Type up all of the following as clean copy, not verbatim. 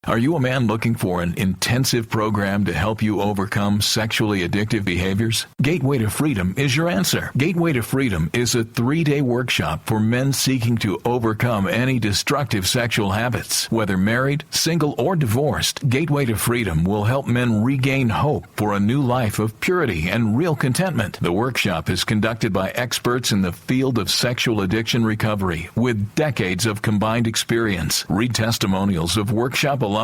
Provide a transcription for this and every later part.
Are you a man looking for an intensive program to help you overcome sexually addictive behaviors? Gateway to Freedom is your answer. Gateway to Freedom is a 3-day workshop for men seeking to overcome any destructive sexual habits. Whether married, single, or divorced, Gateway to Freedom will help men regain hope for a new life of purity and real contentment. The workshop is conducted by experts in the field of sexual addiction recovery with decades of combined experience. Read testimonials of workshop alumni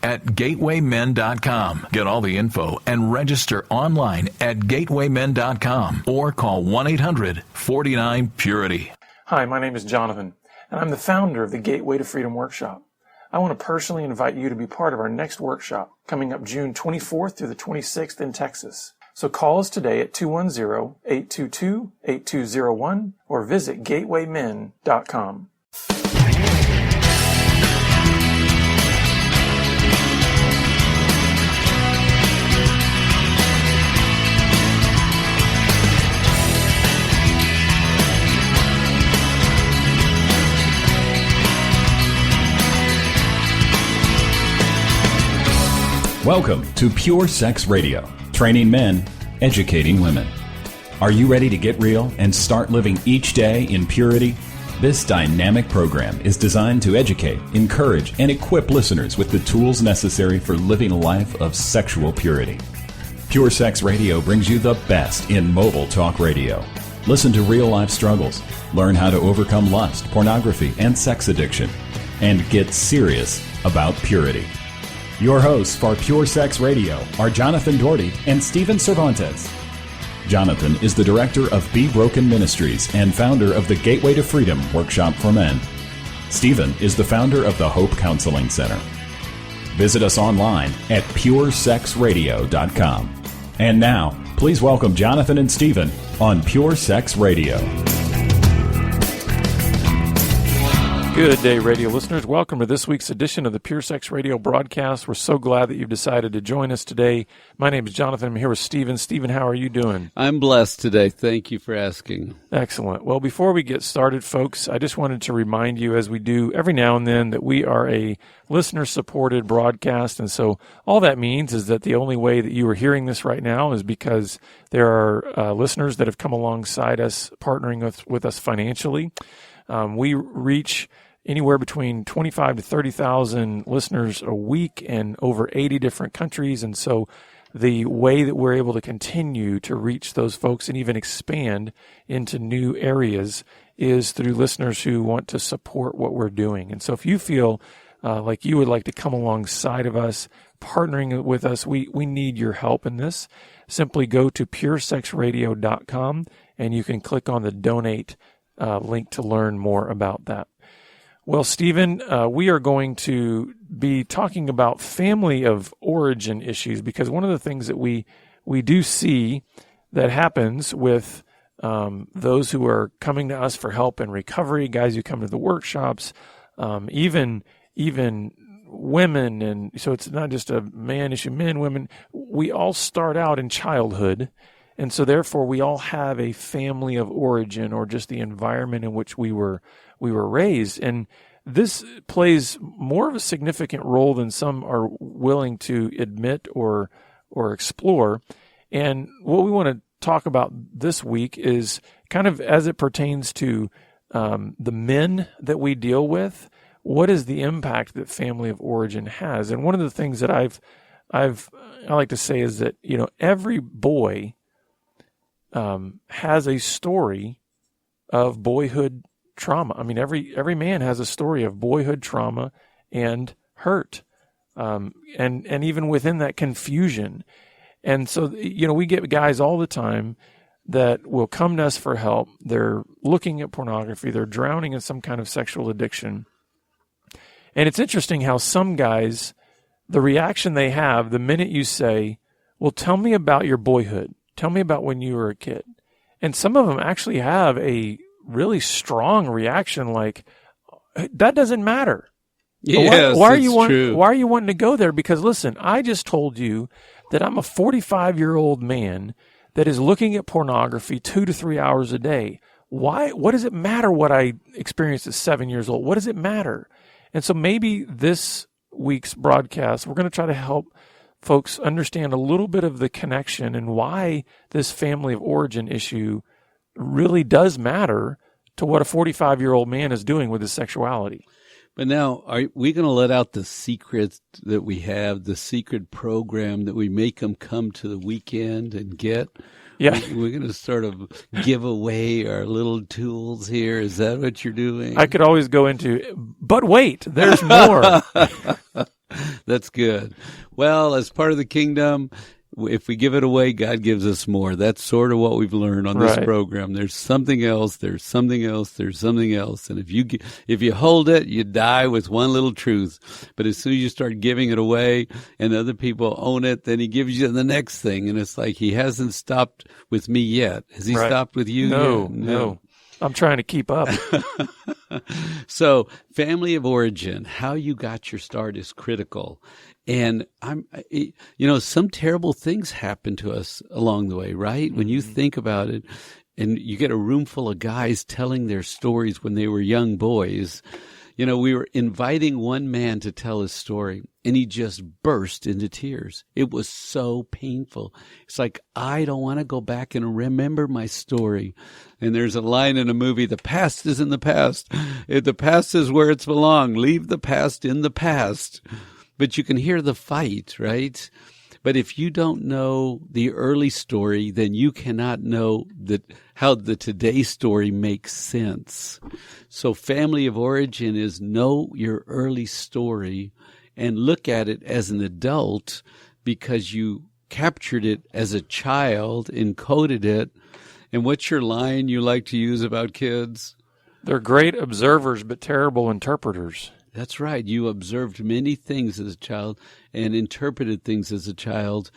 at gatewaymen.com. Get all the info and register online at gatewaymen.com or call 1-800-49-PURITY. Hi, my name is Jonathan, and I'm the founder of the Gateway to Freedom Workshop. I want to personally invite you to be part of our next workshop coming up June 24th through the 26th in Texas. So call us today at 210-822-8201 or visit gatewaymen.com. Welcome to Pure Sex Radio, training men, educating women. Are you ready to get real and start living each day in purity? This dynamic program is designed to educate, encourage, and equip listeners with the tools necessary for living a life of sexual purity. Pure Sex Radio brings you the best in mobile talk radio. Listen to real-life struggles, learn how to overcome lust, pornography, and sex addiction, and get serious about purity. Your hosts for Pure Sex Radio are Jonathan Doherty and Stephen Cervantes. Jonathan is the director of Be Broken Ministries and founder of the Gateway to Freedom Workshop for Men. Stephen is the founder of the Hope Counseling Center. Visit us online at puresexradio.com. And now, please welcome Jonathan and Stephen on Pure Sex Radio. Good day, radio listeners. Welcome to this week's edition of the Pure Sex Radio broadcast. We're so glad that you've decided to join us today. My name is Jonathan. I'm here with Stephen. Stephen, how are you doing? I'm blessed today. Thank you for asking. Excellent. Well, before we get started, folks, I just wanted to remind you, as we do every now and then, that we are a listener-supported broadcast. And so all that means is that the only way that you are hearing this right now is because there are listeners that have come alongside us, partnering with us financially. We reach anywhere between 25 to 30,000 listeners a week in over 80 different countries. And so the way that we're able to continue to reach those folks and even expand into new areas is through listeners who want to support what we're doing. And so if you feel like you would like to come alongside of us, partnering with us, we need your help in this. Simply go to puresexradio.com and you can click on the donate link to learn more about that. Well, Stephen, we are going to be talking about family of origin issues because one of the things that we do see that happens with those who are coming to us for help in recovery, guys who come to the workshops, even women, and so it's not just a man issue, men, women, we all start out in childhood. And so therefore we all have a family of origin or just the environment in which we were raised. And this plays more of a significant role than some are willing to admit or explore. And what we want to talk about this week is kind of as it pertains to the men that we deal with, what is the impact that family of origin has? And one of the things that I like to say is that, every boy has a story of boyhood trauma. I mean, every man has a story of boyhood trauma and hurt, and even within that confusion. And so, we get guys all the time that will come to us for help. They're looking at pornography. They're drowning in some kind of sexual addiction. And it's interesting how some guys, the reaction they have the minute you say, well, tell me about your boyhood. Tell me about when you were a kid. And some of them actually have a really strong reaction like, that doesn't matter. Yes, why are you wanting to go there? Because listen, I just told you that I'm a 45-year-old man that is looking at pornography 2 to 3 hours a day. Why? What does it matter what I experienced at 7 years old? What does it matter? And so maybe this week's broadcast, we're going to try to help folks understand a little bit of the connection and why this family of origin issue really does matter to what a 45-year-old man is doing with his sexuality. But now, are we going to let out the secret that we have, the secret program that we make them come to the weekend and get? Yeah. We're going to sort of give away our little tools here. Is that what you're doing? I could always go into, but wait, there's more. That's good. Well, as part of the kingdom, if we give it away, God gives us more. That's sort of what we've learned on this program. There's something else. There's something else. There's something else. And if you hold it, you die with one little truth. But as soon as you start giving it away and other people own it, then he gives you the next thing. And it's like he hasn't stopped with me yet. Has he stopped with you yet? No. I'm trying to keep up. So, family of origin, how you got your start is critical. And some terrible things happen to us along the way, right? When you think about it, and you get a room full of guys telling their stories when they were young boys. We were inviting one man to tell his story, and he just burst into tears. It was so painful. It's like, I don't want to go back and remember my story. And there's a line in a movie, the past is in the past. The past is where it's belonged. Leave the past in the past. But you can hear the fight, right? But if you don't know the early story, then you cannot know how the today story makes sense. So family of origin is know your early story and look at it as an adult because you captured it as a child, encoded it. And what's your line you like to use about kids? They're great observers, but terrible interpreters. That's right. You observed many things as a child and interpreted things as a child,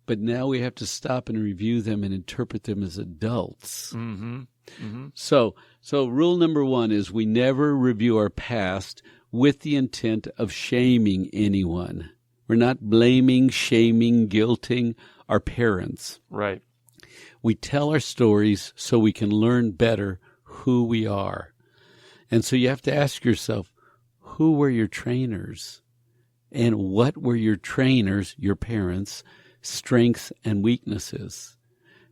but now we have to stop and review them and interpret them as adults. Mm-hmm. Mm-hmm. So rule number one is we never review our past with the intent of shaming anyone. We're not blaming, shaming, guilting our parents. Right. We tell our stories so we can learn better who we are. And so you have to ask yourself, who were your trainers? And what were your trainers, your parents' strengths and weaknesses?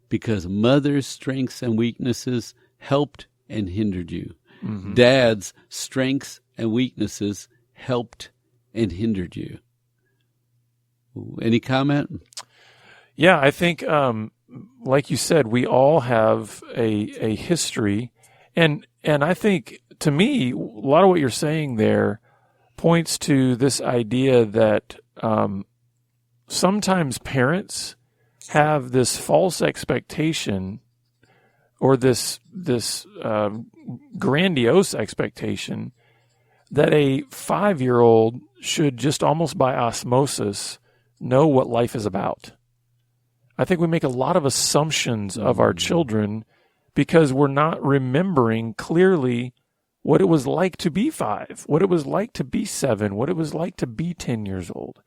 Because mother's strengths and weaknesses helped and hindered you. Mm-hmm. Dad's strengths and weaknesses helped and hindered you. Any comment? Yeah, I think, like you said, we all have a history. And I think, to me, a lot of what you're saying there points to this idea that sometimes parents have this false expectation or this grandiose expectation that a 5-year-old should just almost by osmosis know what life is about. I think we make a lot of assumptions of our children because we're not remembering clearly what it was like to be 5, what it was like to be 7, what it was like to be 10 years old.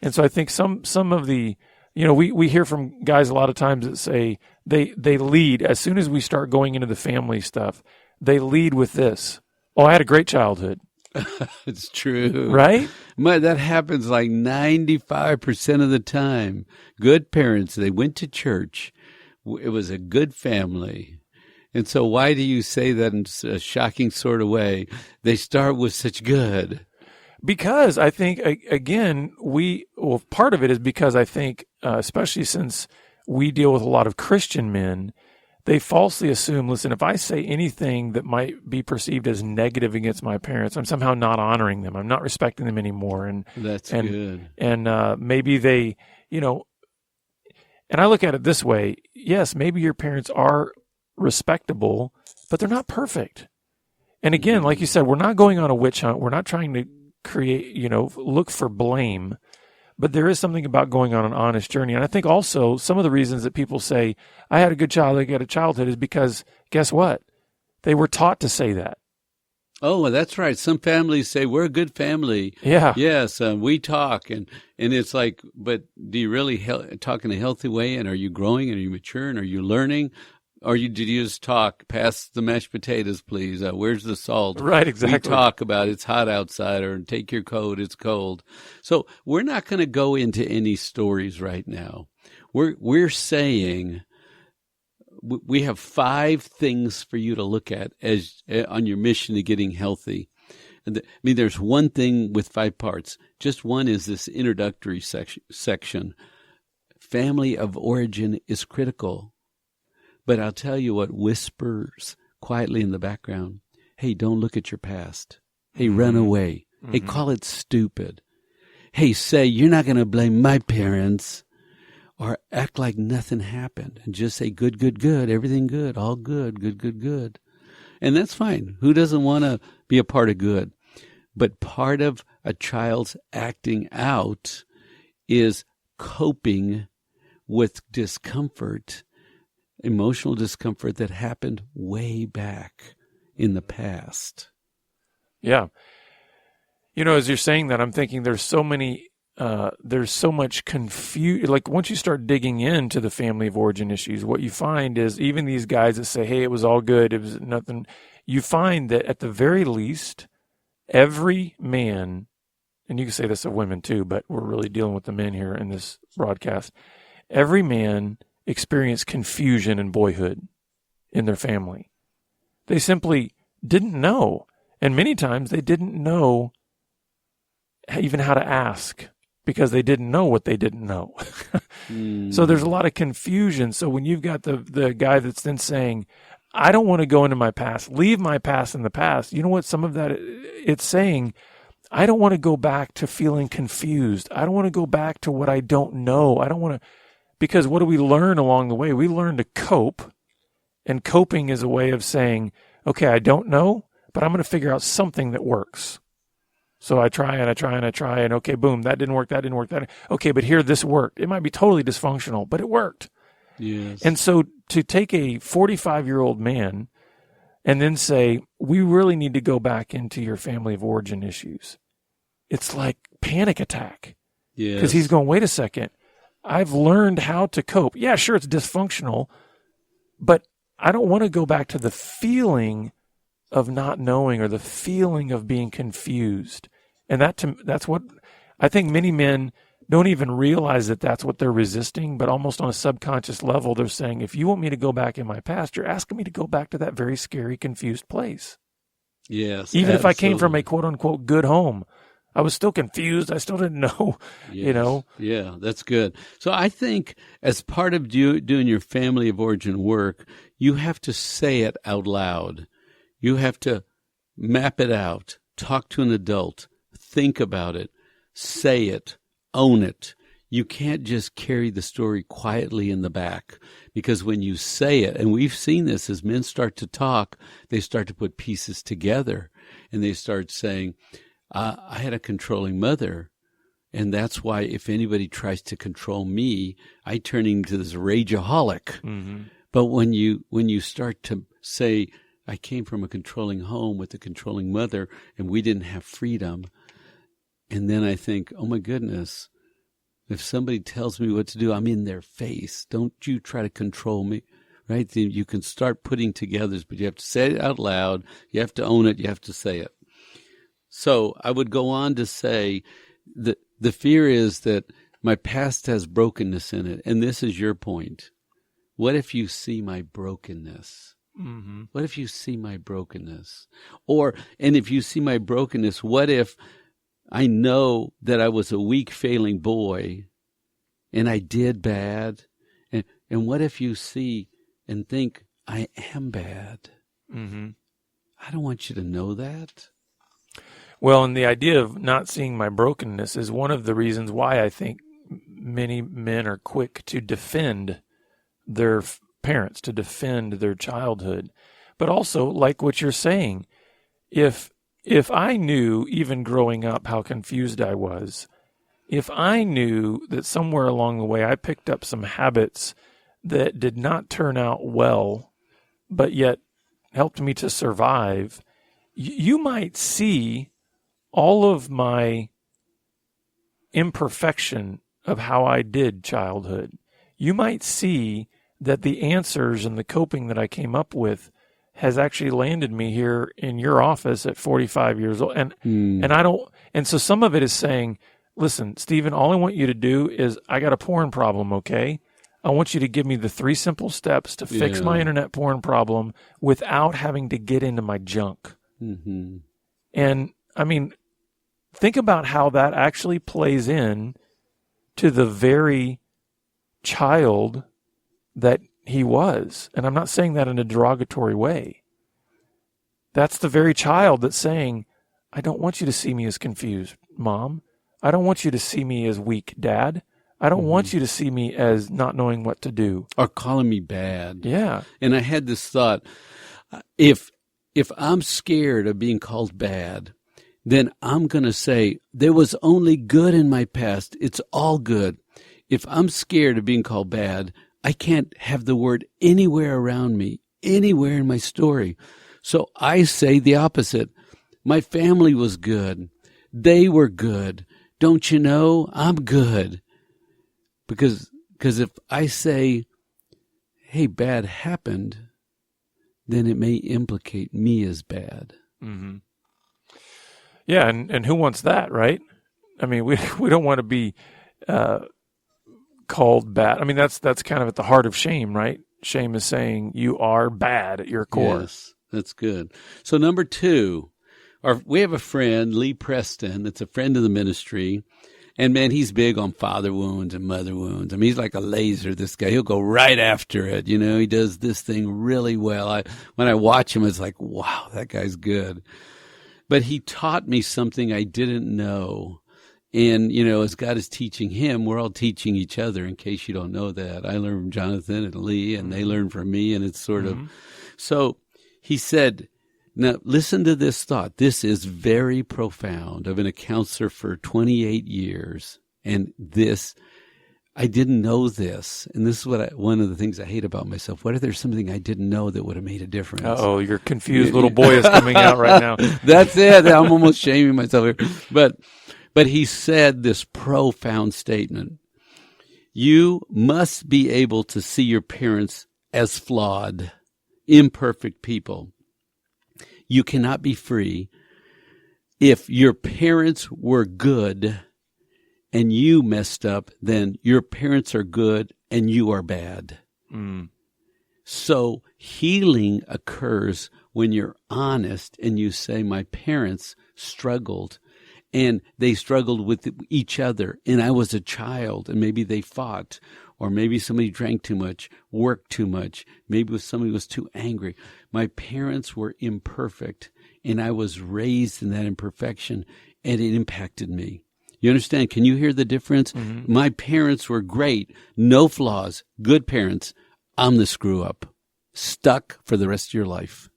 And so I think some of the, we hear from guys a lot of times that say they lead, as soon as we start going into the family stuff, they lead with this. Oh, I had a great childhood. It's true. Right? That happens like 95% of the time. Good parents, they went to church. It was a good family. And so why do you say that in a shocking sort of way? They start with such good. Because I think, again, part of it is because I think, especially since we deal with a lot of Christian men, they falsely assume, listen, if I say anything that might be perceived as negative against my parents, I'm somehow not honoring them. I'm not respecting them anymore. That's good. And maybe they, and I look at it this way. Yes, maybe your parents are respectable, but they're not perfect. And again, like you said, we're not going on a witch hunt. We're not trying to create, look for blame. But there is something about going on an honest journey. And I think also some of the reasons that people say, I had a good childhood is because, guess what? They were taught to say that. Oh, well, that's right. Some families say, we're a good family. Yeah. Yes, we talk. And it's like, but do you really talk in a healthy way? And are you growing? And are you maturing? Are you learning? Or did you just talk? Pass the mashed potatoes, please. Where's the salt? Right, exactly. We talk about it's hot outside, or take your coat, it's cold. So we're not going to go into any stories right now. We're saying we have 5 things for you to look at as on your mission to getting healthy. There's one thing with 5 parts. Just one is this introductory section. Family of origin is critical. But I'll tell you what whispers quietly in the background. Hey, don't look at your past. Hey, run away. Mm-hmm. Hey, call it stupid. Hey, say, you're not going to blame my parents. Or act like nothing happened and just say, good, good, good, everything good, all good, good, good, good. And that's fine. Who doesn't want to be a part of good? But part of a child's acting out is coping with discomfort, emotional discomfort that happened way back in the past. Yeah. As you're saying that, I'm thinking there's so much confusion. Like once you start digging into the family of origin issues, what you find is even these guys that say, hey, it was all good, it was nothing, you find that at the very least, every man, and you can say this of women too, but we're really dealing with the men here in this broadcast, every man experienced confusion in boyhood in their family. They simply didn't know. And many times they didn't know even how to ask because they didn't know what they didn't know. So there's a lot of confusion. So when you've got the guy that's then saying, I don't want to go into my past, leave my past in the past. You know what? Some of that it's saying, I don't want to go back to feeling confused. I don't want to go back to what I don't know. I don't want to, because what do we learn along the way? We learn to cope, and coping is a way of saying, okay, I don't know, but I'm going to figure out something that works. So I try and I try and I try and okay, boom, that didn't work. Okay, but here this worked. It might be totally dysfunctional, but it worked. Yes. And so to take a 45-year-old man and then say, we really need to go back into your family of origin issues. It's like panic attack. Yes. Because he's going, wait a second. I've learned how to cope. Yeah, sure, it's dysfunctional, but I don't want to go back to the feeling of not knowing or the feeling of being confused. And that's what I think many men don't even realize that that's what they're resisting, but almost on a subconscious level, they're saying, if you want me to go back in my past, you're asking me to go back to that very scary, confused place. Yes. Even absolutely. if I came from a quote unquote good home, I was still confused. I still didn't know, Yes. Yeah, that's good. So I think as part of doing your family of origin work, you have to say it out loud. You have to map it out, talk to an adult, think about it, say it, own it. You can't just carry the story quietly in the back, because when you say it, and we've seen this as men start to talk, they start to put pieces together and they start saying, I had a controlling mother, and that's why if anybody tries to control me, I turn into this rageaholic. Mm-hmm. But when you start to say, I came from a controlling home with a controlling mother, and we didn't have freedom, and then I think, oh my goodness, if somebody tells me what to do, I'm in their face. Don't you try to control me, right? Then you can start putting together, but you have to say it out loud. You have to own it. You have to say it. So I would go on to say that the fear is that my past has brokenness in it. And this is your point. What if you see my brokenness? Mm-hmm. What if you see my brokenness? And if you see my brokenness, what if I know that I was a weak, failing boy and I did bad? And what if you see and think, I am bad? Mm-hmm. I don't want you to know that. Well, and the idea of not seeing my brokenness is one of the reasons why I think many men are quick to defend their parents, to defend their childhood. But also, like what you're saying, if I knew, even growing up, how confused I was, if I knew that somewhere along the way I picked up some habits that did not turn out well, but yet helped me to survive, you might see all of my imperfection of how I did childhood. You might see that the answers and the coping that I came up with has actually landed me here in your office at 45 years old. And so some of it is saying, listen, Stephen, all I want you to do is, I got a porn problem, okay? I want you to give me the 3 simple steps to fix my internet porn problem without having to get into my junk. Mm-hmm. And I mean, think about how that actually plays in to the very child that he was. And I'm not saying that in a derogatory way. That's the very child that's saying, I don't want you to see me as confused, Mom. I don't want you to see me as weak, Dad. I don't want you to see me as not knowing what to do. Or calling me bad. Yeah. And I had this thought, if I'm scared of being called bad, then I'm going to say, there was only good in my past. It's all good. If I'm scared of being called bad, I can't have the word anywhere around me, anywhere in my story. So I say the opposite. My family was good. They were good. Don't you know? I'm good. Because if I say, hey, bad happened, then it may implicate me as bad. Mm-hmm. Yeah, and who wants that, right? I mean, we don't want to be called bad. I mean, that's kind of at the heart of shame, right? Shame is saying you are bad at your core. Yes, that's good. So number 2, we have a friend, Lee Preston, that's a friend of the ministry. And, man, he's big on father wounds and mother wounds. I mean, he's like a laser, this guy. He'll go right after it. You know, he does this thing really well. When I watch him, it's like, wow, that guy's good. But he taught me something I didn't know. And, you know, as God is teaching him, we're all teaching each other, in case you don't know that. I learned from Jonathan and Lee, and they learned from me, and it's sort of. So he said, now listen to this thought. This is very profound. I've been a counselor for 28 years, and this, I didn't know this. And this is one of the things I hate about myself. What if there's something I didn't know that would have made a difference? Uh-oh, your confused little boy is coming out right now. That's it. I'm almost shaming myself here. But he said this profound statement. You must be able to see your parents as flawed, imperfect people. You cannot be free. If your parents were good and you messed up, then your parents are good and you are bad. So healing occurs when you're honest and you say, my parents struggled. And they struggled with each other. And I was a child, and maybe they fought. Or maybe somebody drank too much, worked too much. Maybe somebody was too angry. My parents were imperfect, and I was raised in that imperfection, and it impacted me. You understand? Can you hear the difference? Mm-hmm. My parents were great, no flaws, good parents. I'm the screw-up, stuck for the rest of your life.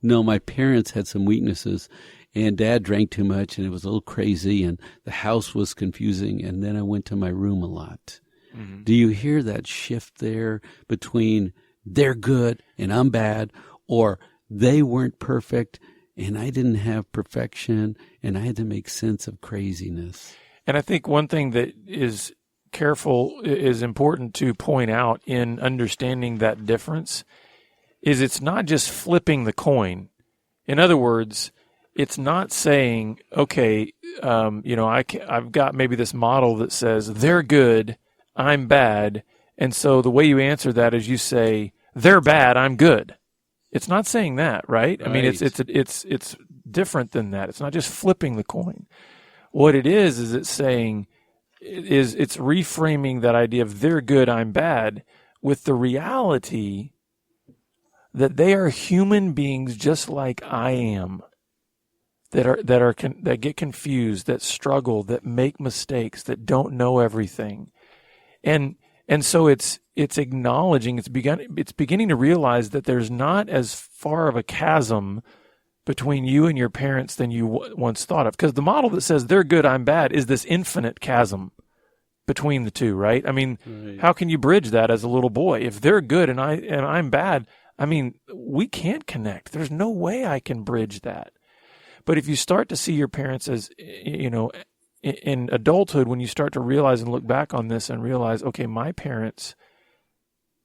No, my parents had some weaknesses. And Dad drank too much, and it was a little crazy, and the house was confusing, and then I went to my room a lot. Mm-hmm. Do you hear that shift there between they're good and I'm bad, or they weren't perfect and I didn't have perfection, and I had to make sense of craziness? And I think one thing that is important to point out in understanding that difference is it's not just flipping the coin. In other words, it's not saying, okay, I've got maybe this model that says they're good, I'm bad, and so the way you answer that is you say they're bad, I'm good. It's not saying that, right? I mean, it's different than that. It's not just flipping the coin. What it is it's saying it's reframing that idea of they're good, I'm bad, with the reality that they are human beings just like I am. That get confused, that struggle, that make mistakes, that don't know everything, and so it's acknowledging, it's beginning to realize that there's not as far of a chasm between you and your parents than you once thought of, because the model that says they're good, I'm bad is this infinite chasm between the two, right? I mean, right. How can you bridge that as a little boy? If they're good and I'm bad, I mean, we can't connect. There's no way I can bridge that. But if you start to see your parents as, in adulthood, when you start to realize and look back on this and realize, okay, my parents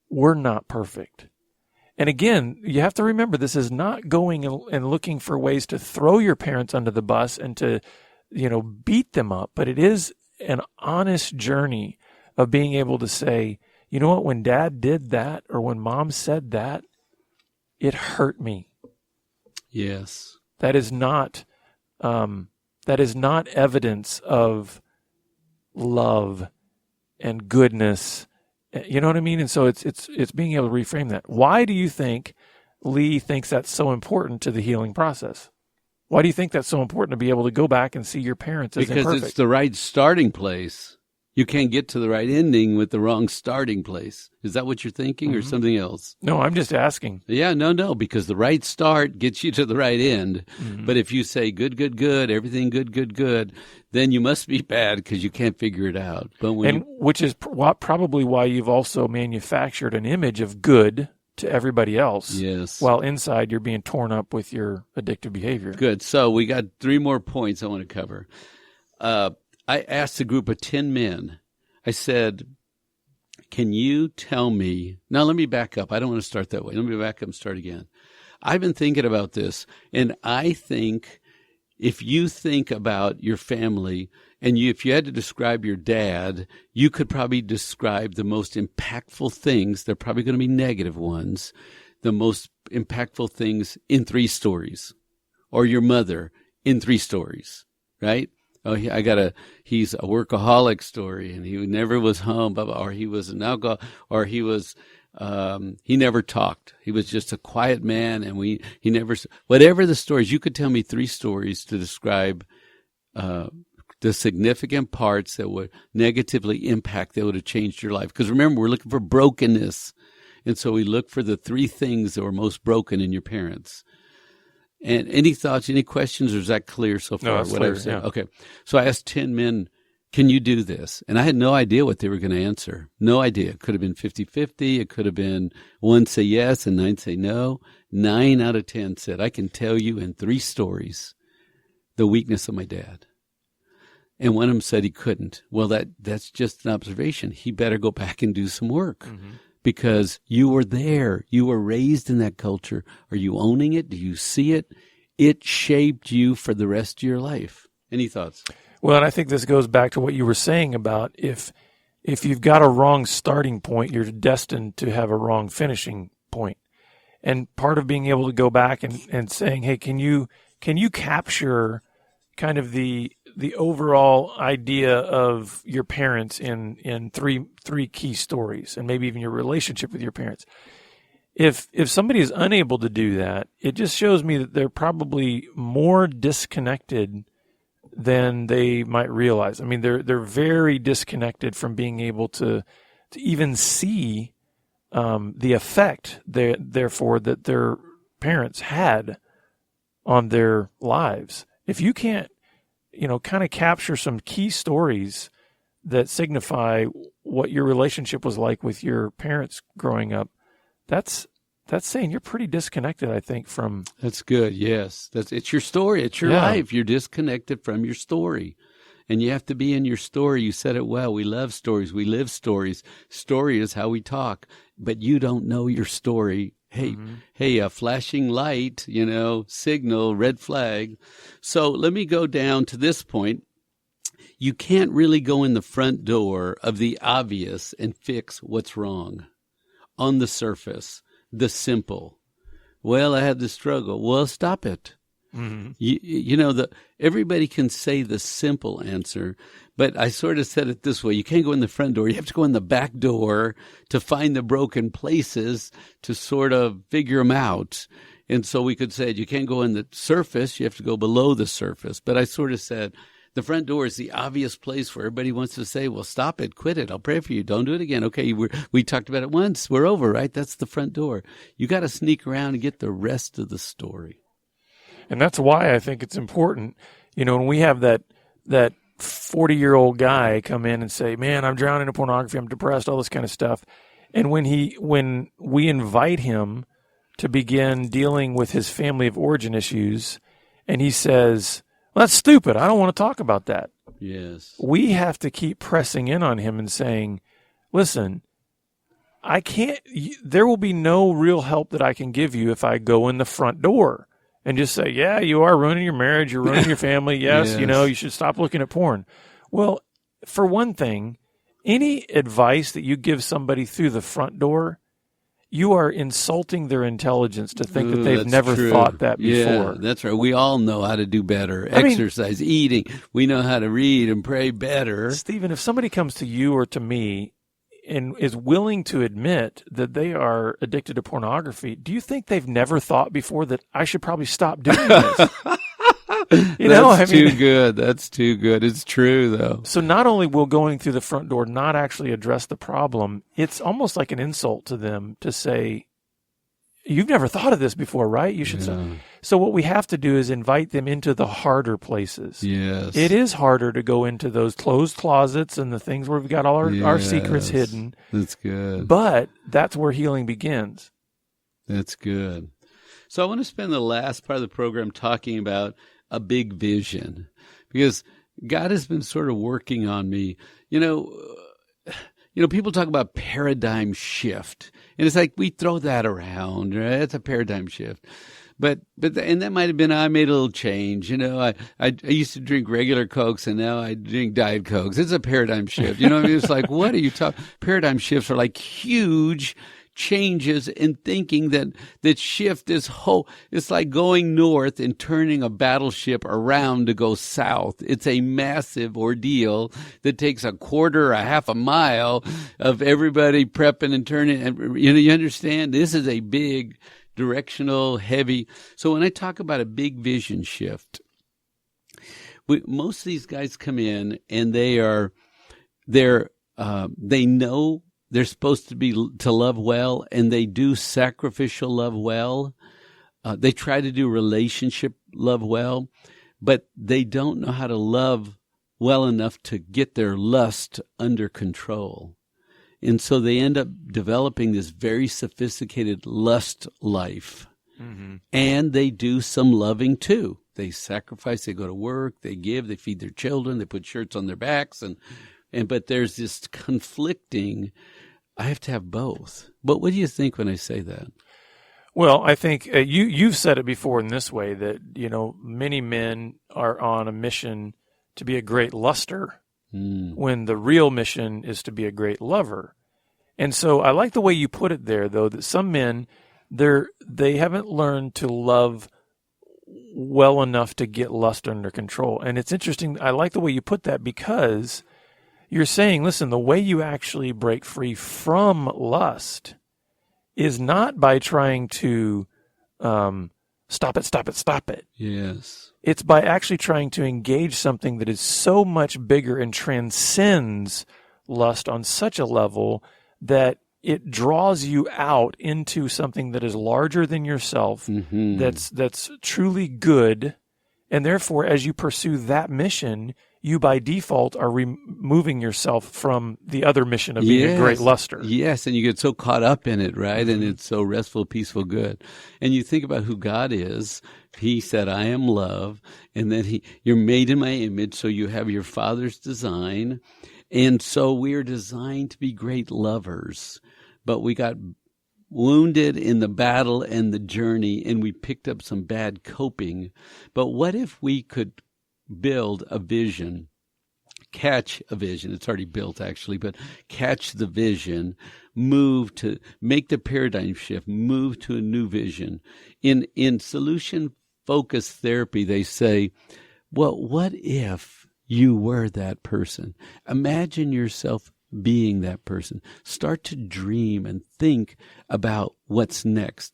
we're not perfect. And again, you have to remember, this is not going and looking for ways to throw your parents under the bus and to, beat them up, but it is an honest journey of being able to say, you know what, when dad did that or when mom said that, it hurt me. Yes. That is not evidence of love and goodness. You know what I mean? And so it's being able to reframe that. Why do you think Lee thinks that's so important to the healing process? Why do you think that's so important to be able to go back and see your parents as imperfect? Because it's the right starting place. You can't get to the right ending with the wrong starting place. Is that what you're thinking or something else? No, I'm just asking. Yeah, no, because the right start gets you to the right end. But if you say good, everything good, then you must be bad because you can't figure it out. But which is probably why you've also manufactured an image of good to everybody else. Yes. While inside you're being torn up with your addictive behavior. Good. So we got 3 more points I want to cover. I asked a group of 10 men, I said, can you tell me, now let me back up. I don't want to start that way. Let me back up and start again. I've been thinking about this, and I think if you think about your family and if you had to describe your dad, you could probably describe the most impactful things. They're probably going to be negative ones. The most impactful things in 3 stories, or your mother in 3 stories, right? Oh, he's a workaholic story, and he never was home, or he was an alcoholic, or he never talked. He was just a quiet man, and he never, whatever the stories, you could tell me 3 stories to describe, the significant parts that would negatively impact, that would have changed your life. Because remember, we're looking for brokenness. And so we look for the 3 things that were most broken in your parents. And any thoughts, any questions, or is that clear so far? No, that's clear, yeah. Okay. So I asked 10 men, can you do this? And I had no idea what they were going to answer. No idea. It could have been 50-50. It could have been 1 say yes and 9 say no. 9 out of 10 said, I can tell you in 3 stories the weakness of my dad. And one of them said he couldn't. Well, that's just an observation. He better go back and do some work. Because you were there. You were raised in that culture. Are you owning it? Do you see it? It shaped you for the rest of your life. Any thoughts? Well, and I think this goes back to what you were saying about if you've got a wrong starting point, you're destined to have a wrong finishing point. And part of being able to go back and saying, hey, can you capture kind of the overall idea of your parents in three key stories, and maybe even your relationship with your parents. If somebody is unable to do that, it just shows me that they're probably more disconnected than they might realize. I mean, they're very disconnected from being able to even see the effect therefore that their parents had on their lives. If you can't, kind of capture some key stories that signify what your relationship was like with your parents growing up, that's saying you're pretty disconnected, I think, from. That's good. Yes. It's your story. It's your life. You're disconnected from your story. And you have to be in your story. You said it well. We love stories. We live stories. Story is how we talk. But you don't know your story. Hey, a flashing light, signal, red flag. So let me go down to this point. You can't really go in the front door of the obvious and fix what's wrong. On the surface, the simple. Well, I had the struggle. Well, stop it. Everybody can say the simple answer, but I sort of said it this way. You can't go in the front door. You have to go in the back door to find the broken places to sort of figure them out. And so we could say you can't go in the surface. You have to go below the surface. But I sort of said the front door is the obvious place where everybody wants to say, well, stop it, quit it. I'll pray for you. Don't do it again. Okay, we talked about it once. We're over, right? That's the front door. You got to sneak around and get the rest of the story. And that's why I think it's important, when we have that 40-year-old guy come in and say, man, I'm drowning in pornography, I'm depressed, all this kind of stuff. And when we invite him to begin dealing with his family of origin issues, and he says, well, that's stupid, I don't want to talk about that. Yes. We have to keep pressing in on him and saying, listen, there will be no real help that I can give you if I go in the front door and just say, yeah, you are ruining your marriage, you're ruining your family. Yes, Yes. you should stop looking at porn. Well, for one thing, any advice that you give somebody through the front door, you are insulting their intelligence to think that they've that's never true. thought that before. Yeah, that's right. We all know how to do better. Exercise, eating. We know how to read and pray better. Stephen, if somebody comes to you or to me and is willing to admit that they are addicted to pornography, do you think they've never thought before that I should probably stop doing this? That's too good. That's too good. It's true, though. So not only will going through the front door not actually address the problem, it's almost like an insult to them to say, you've never thought of this before, right? You should. Yeah. So what we have to do is invite them into the harder places. Yes. It is harder to go into those closed closets and the things where we've got all our secrets hidden. That's good. But that's where healing begins. That's good. So I want to spend the last part of the program talking about a big vision, because God has been sort of working on me. People talk about paradigm shift, and it's like we throw that around, right? It's a paradigm shift. And that might have been, I made a little change. I used to drink regular Cokes and now I drink Diet Cokes. It's a paradigm shift. It's like, what are you talking? Paradigm shifts are like huge changes in thinking that shift this whole, it's like going north and turning a battleship around to go south. It's a massive ordeal that takes a half a mile of everybody prepping and turning. And, you understand, this is a big directional, heavy. So when I talk about a big vision shift, most of these guys come in and they know they're supposed to love well, and they do sacrificial love well. They try to do relationship love well, but they don't know how to love well enough to get their lust under control. And so they end up developing this very sophisticated lust life. Mm-hmm. And they do some loving too. They sacrifice, they go to work, they give, they feed their children, they put shirts on their backs, but there's this conflicting, I have to have both. But what do you think when I say that? Well, I think you've said it before in this way that, many men are on a mission to be a great luster when the real mission is to be a great lover. And so I like the way you put it there, though, that some men, they haven't learned to love well enough to get lust under control. And it's interesting. I like the way you put that, because you're saying, listen, the way you actually break free from lust is not by trying to stop it. Yes. It's by actually trying to engage something that is so much bigger and transcends lust on such a level that it draws you out into something that is larger than yourself, mm-hmm. that's truly good, and therefore, as you pursue that mission, you by default are removing yourself from the other mission of being a great luster. Yes, and you get so caught up in it, right? And it's so restful, peaceful, good. And you think about who God is. He said, I am love, and then you're made in my image, so you have your Father's design. And so we are designed to be great lovers, but we got wounded in the battle and the journey, and we picked up some bad coping. But what if we could build a vision, catch a vision? It's already built, actually, but catch the vision, move to make the paradigm shift, move to a new vision. In solution-focused therapy, they say, well, what if you were that person? Imagine yourself being that person. Start to dream and think about what's next.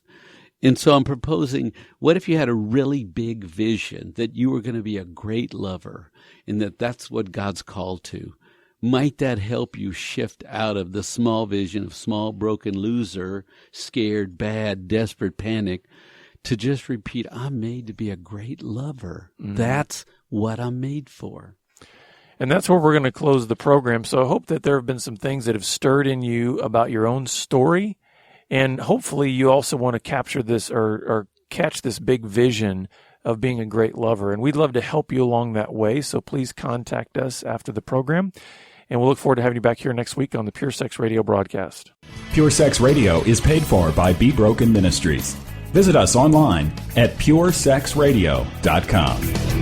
And so I'm proposing, what if you had a really big vision that you were going to be a great lover, and that's what God's called to? Might that help you shift out of the small vision of small, broken loser, scared, bad, desperate panic, to just repeat, I'm made to be a great lover. Mm-hmm. That's what I'm made for. And that's where we're going to close the program. So I hope that there have been some things that have stirred in you about your own story. And hopefully you also want to capture this or catch this big vision of being a great lover. And we'd love to help you along that way. So please contact us after the program. And we'll look forward to having you back here next week on the Pure Sex Radio broadcast. Pure Sex Radio is paid for by Be Broken Ministries. Visit us online at puresexradio.com.